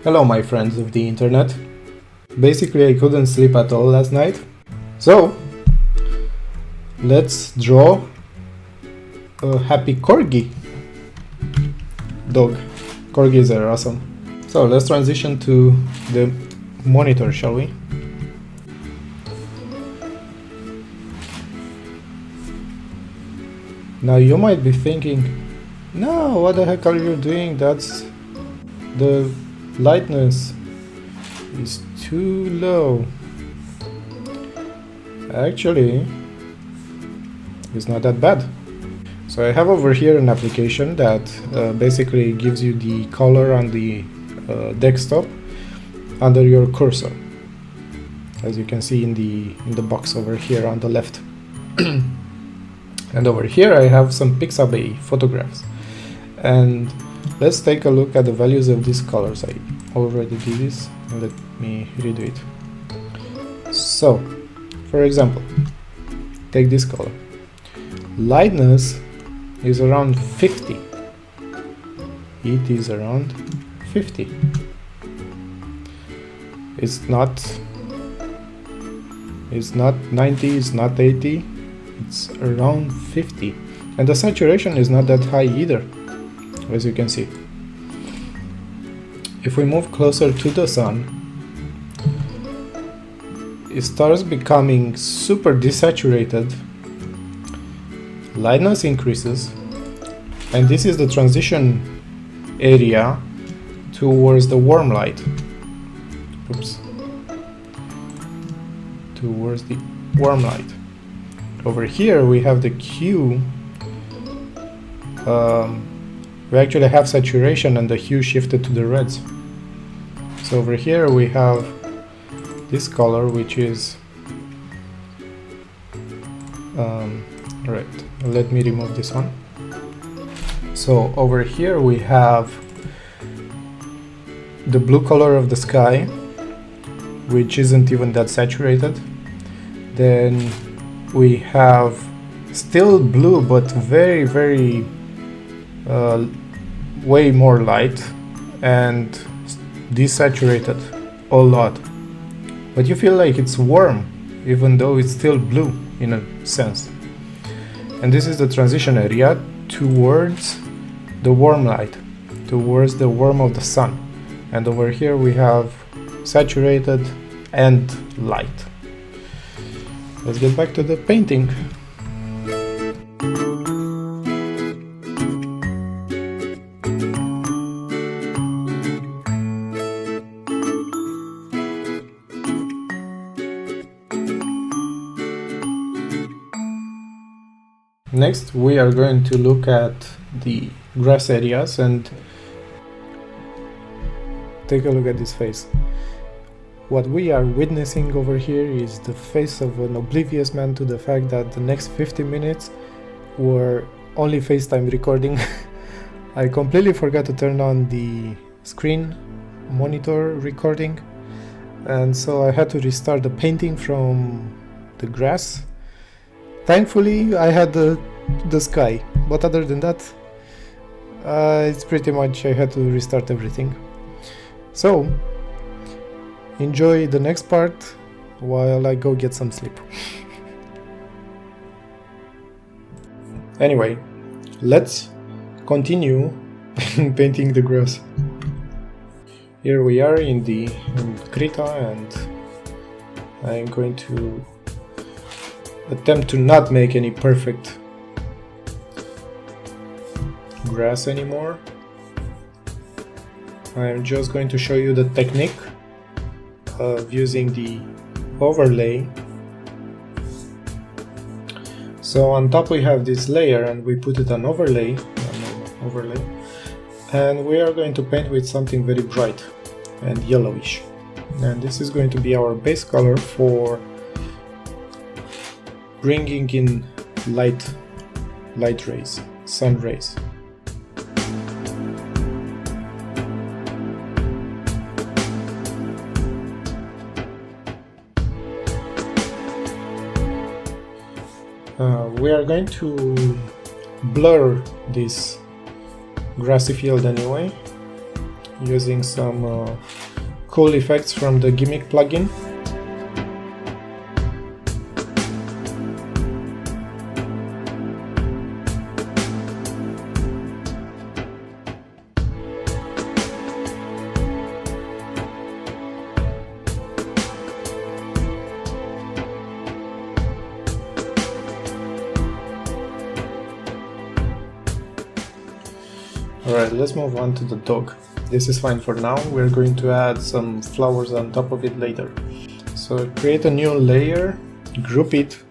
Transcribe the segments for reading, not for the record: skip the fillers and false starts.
Hello my friends of the internet. Basically I couldn't sleep at all last night, so let's draw a happy corgi dog. Corgis are awesome. So let's transition to the monitor, shall we? Now you might be thinking, no, what the heck are you doing? The lightness is too low. Actually, it's not that bad. So I have over here an application that basically gives you the color on the desktop under your cursor, as you can see in the box over here on the left. And over here I have some Pixabay photographs, and let's take a look at the values of these colors. I already did this, let me redo it. So for example, take this color. Lightness is around 50. It is around 50. It's not 90, it's not 80, it's around 50. And the saturation is not that high either, as you can see. If we move closer to the sun, it starts becoming super desaturated, lightness increases, and this is the transition area towards the warm light. Oops. Towards the warm light. Over here we have the hue. We actually have saturation and the hue shifted to the reds. So over here we have this color, which is right, let me remove this one. So over here we have the blue color of the sky, which isn't even that saturated. Then we have still blue, but very way more light and desaturated a lot. But you feel like it's warm, even though it's still blue in a sense. And this is the transition area towards the warm light, towards the warmth of the sun. And over here we have saturated and light. Let's get back to the painting. Next, we are going to look at the grass areas and take a look at this face. What we are witnessing over here is the face of an oblivious man to the fact that the next 50 minutes were only FaceTime recording. I completely forgot to turn on the screen monitor recording, and so I had to restart the painting from the grass. Thankfully I had the sky, but other than that it's pretty much I had to restart everything. So enjoy the next part while I go get some sleep. Anyway, let's continue painting the grass. Here we are in Krita, and I'm going to attempt to not make any perfect grass anymore. I'm just going to show you the technique of using the overlay. So on top we have this layer and we put it on overlay, and we are going to paint with something very bright and yellowish, and this is going to be our base color for bringing in light rays, sun rays. We are going to blur this grassy field anyway, using some cool effects from the gimmick plugin. Alright, let's move on to the dog. This is fine for now. We're going to add some flowers on top of it later. So create a new layer, group it,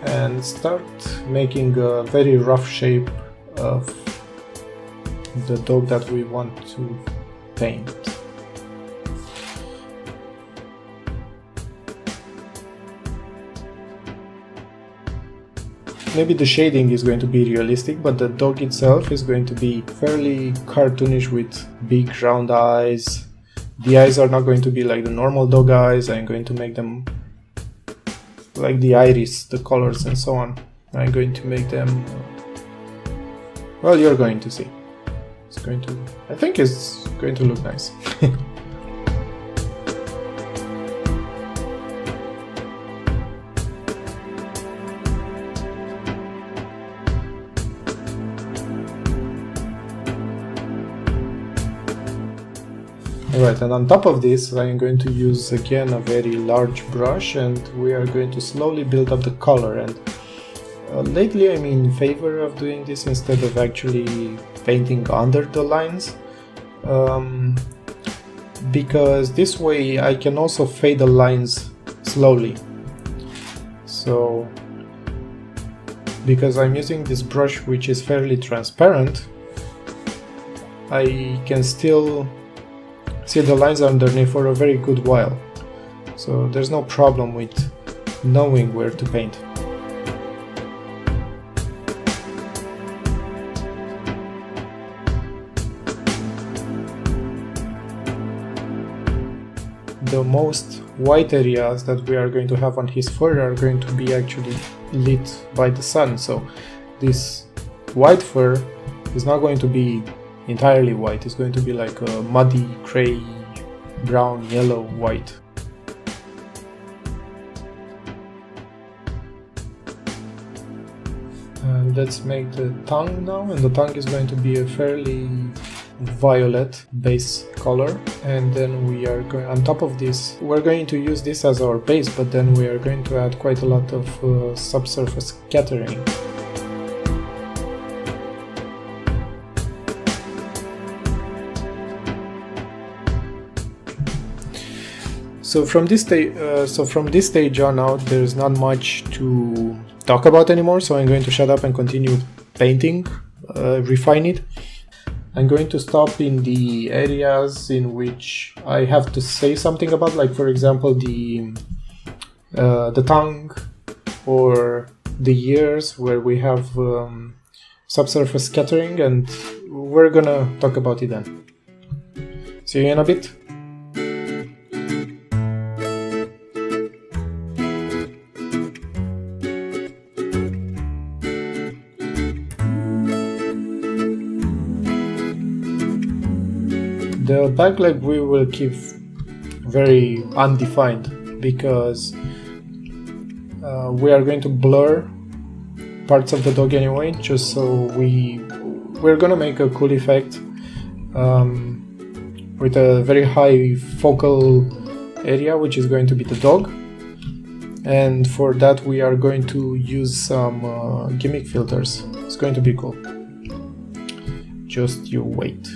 and start making a very rough shape of the dog that we want to paint. Maybe the shading is going to be realistic, but the dog itself is going to be fairly cartoonish with big round eyes. The eyes are not going to be like the normal dog eyes. I'm going to make them like the iris, the colors and so on. I'm going to make them, well, you're going to see. I think it's going to look nice. Alright, and on top of this I'm going to use again a very large brush, and we are going to slowly build up the color. And lately I'm in favor of doing this instead of actually painting under the lines, because this way I can also fade the lines slowly. So because I'm using this brush which is fairly transparent, I can still see the lines underneath for a very good while, so there's no problem with knowing where to paint. The most white areas that we are going to have on his fur are going to be actually lit by the sun, so this white fur is not going to be entirely white. It's going to be like a muddy, gray, brown, yellow, white. Let's make the tongue now, and the tongue is going to be a fairly violet base color, and then we are going, on top of this, we're going to use this as our base, but then we are going to add quite a lot of subsurface scattering. So from this stage on out, there's not much to talk about anymore, so I'm going to shut up and continue painting, refine it. I'm going to stop in the areas in which I have to say something about, like for example the tongue or the ears, where we have subsurface scattering, and we're gonna talk about it then. See you in a bit. The back leg we will keep very undefined, because we are going to blur parts of the dog anyway, just so we're gonna make a cool effect with a very high focal area, which is going to be the dog. And for that we are going to use some gimmick filters. It's going to be cool. Just you wait.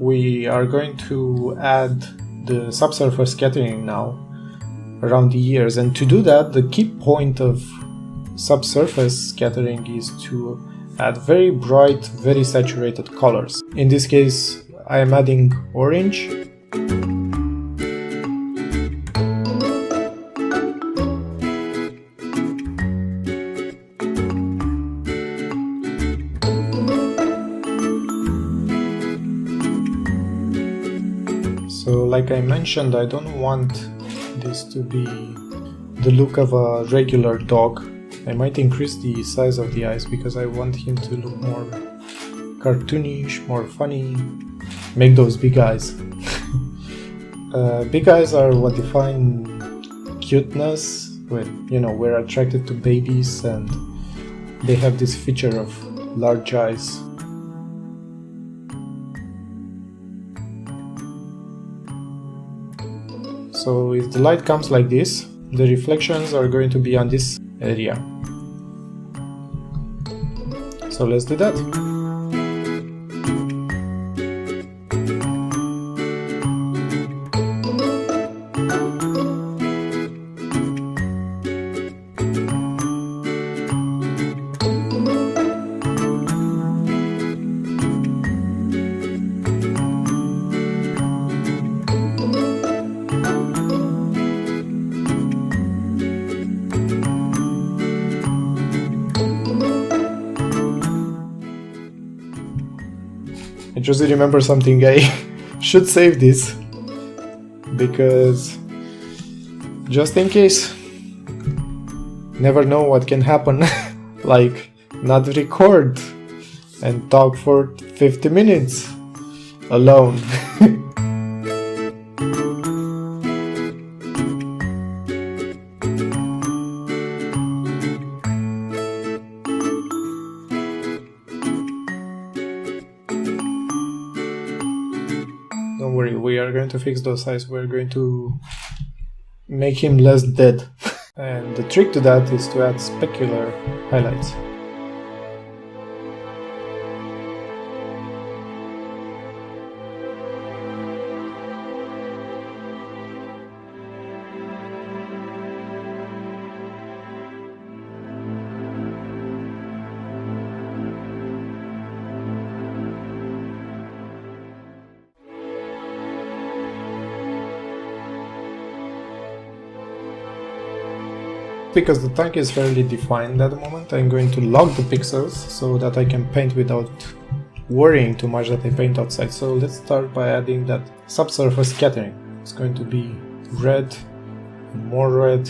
We are going to add the subsurface scattering now around the ears, and to do that, the key point of subsurface scattering is to add very bright, very saturated colors. In this case, I am adding orange. So like I mentioned, I don't want this to be the look of a regular dog, I might increase the size of the eyes because I want him to look more cartoonish, more funny. Make those big eyes. Big eyes are what define cuteness when, you know, we're attracted to babies and they have this feature of large eyes. So if the light comes like this, the reflections are going to be on this area. So let's do that. I just remember something. I should save this because just in case, never know what can happen. Like not record and talk for 50 minutes alone. Don't worry, we are going to fix those eyes. We're going to make him less dead. And the trick to that is to add specular highlights. Because the tank is fairly defined at the moment, I'm going to lock the pixels so that I can paint without worrying too much that I paint outside. So let's start by adding that subsurface scattering. It's going to be red, more red,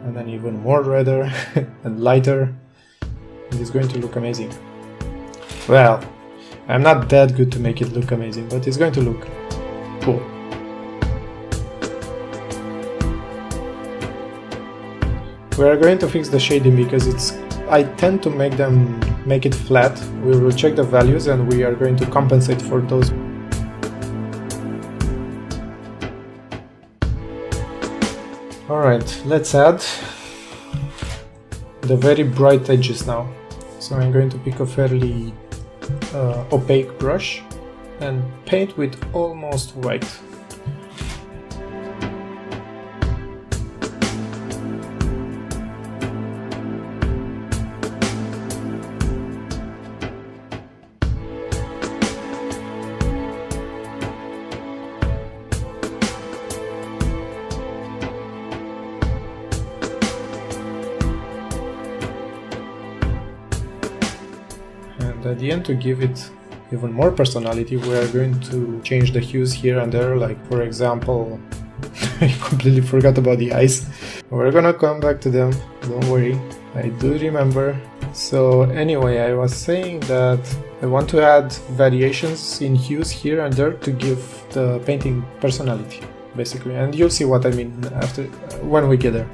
and then even more redder and lighter. And it's going to look amazing. Well, I'm not that good to make it look amazing, but it's going to look cool. We are going to fix the shading because I tend to make it flat. We will check the values and we are going to compensate for those. Alright, let's add the very bright edges now. So I'm going to pick a fairly opaque brush and paint with almost white. At the end, to give it even more personality, we are going to change the hues here and there. Like, for example, I completely forgot about the eyes. We're gonna come back to them, don't worry, I do remember. So anyway, I was saying that I want to add variations in hues here and there to give the painting personality, basically, and you'll see what I mean after when we get there.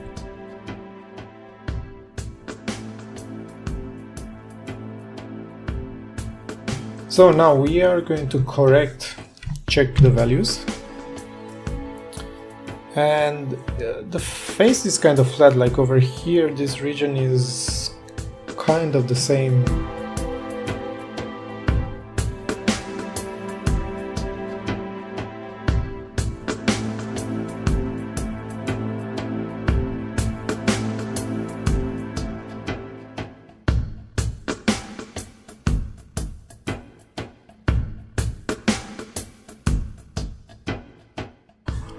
So now we are going to check the values, and the face is kind of flat, like over here this region is kind of the same.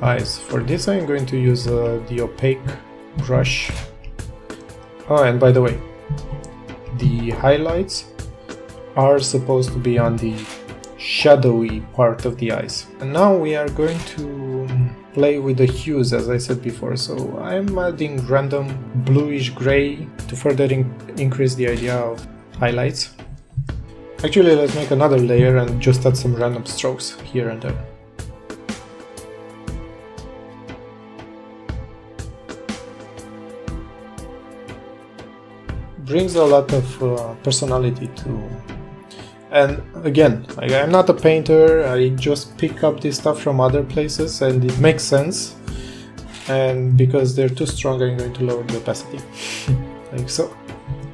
Eyes. For this I'm going to use the opaque brush. Oh, and by the way, the highlights are supposed to be on the shadowy part of the eyes. And now we are going to play with the hues, as I said before. So I'm adding random bluish gray to further increase the idea of highlights. Actually, let's make another layer and just add some random strokes here and there. Brings a lot of personality to. And again, like, I'm not a painter, I just pick up this stuff from other places and it makes sense. And because they're too strong, I'm going to lower the opacity. Like so.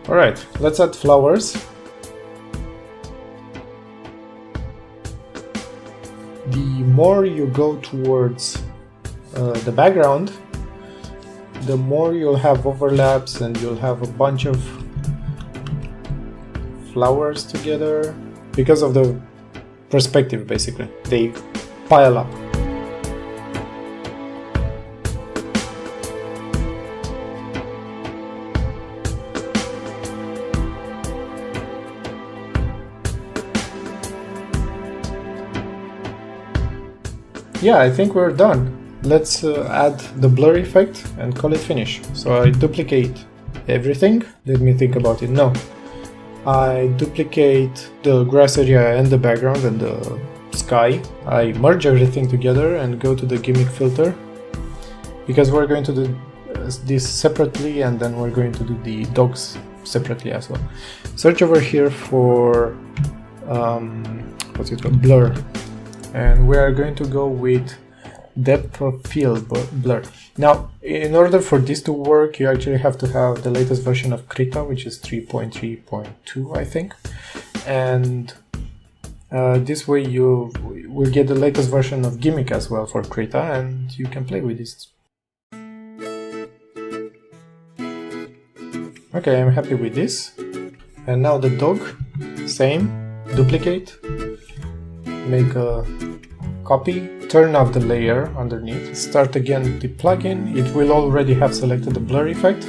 Alright, let's add flowers. The more you go towards the background, the more you'll have overlaps and you'll have a bunch of flowers together because of the perspective. Basically they pile up. Yeah, I think we're done. Let's add the blur effect and call it finish. So I duplicate everything. Let me think about it. No, I duplicate the grass area and the background and the sky. I merge everything together and go to the gimmick filter, because we're going to do this separately and then we're going to do the dogs separately as well. Search over here for what's it called, blur, and we are going to go with depth of field blur. Now, in order for this to work, you actually have to have the latest version of Krita, which is 3.3.2, I think, and this way you will get the latest version of gimmick as well for Krita, and you can play with this. Okay, I'm happy with this. And now the dog, same, duplicate, make a copy, turn off the layer underneath, start again the plugin. It will already have selected the blur effect.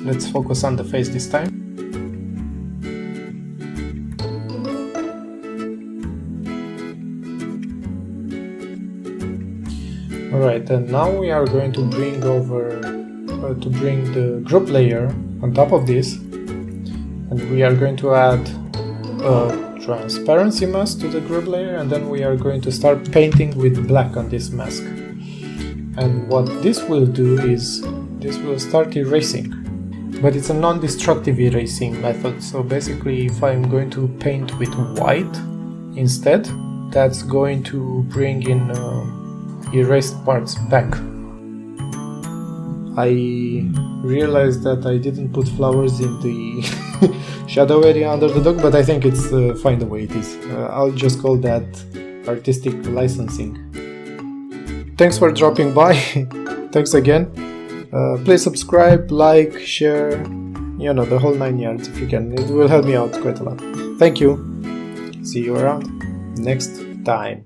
Let's focus on the face this time. Alright, and now we are going to bring the group layer on top of this, and we are going to add a transparency mask to the group layer, and then we are going to start painting with black on this mask. And what this will do is this will start erasing, but it's a non-destructive erasing method. So basically, if I'm going to paint with white instead, that's going to bring in erased parts back. I realized that I didn't put flowers in the shadow area under the dog, but I think it's fine the way it is. I'll just call that artistic licensing. Thanks for dropping by. Thanks again. Please subscribe, like, share, you know, the whole 9 yards if you can. It will help me out quite a lot. Thank you. See you around next time.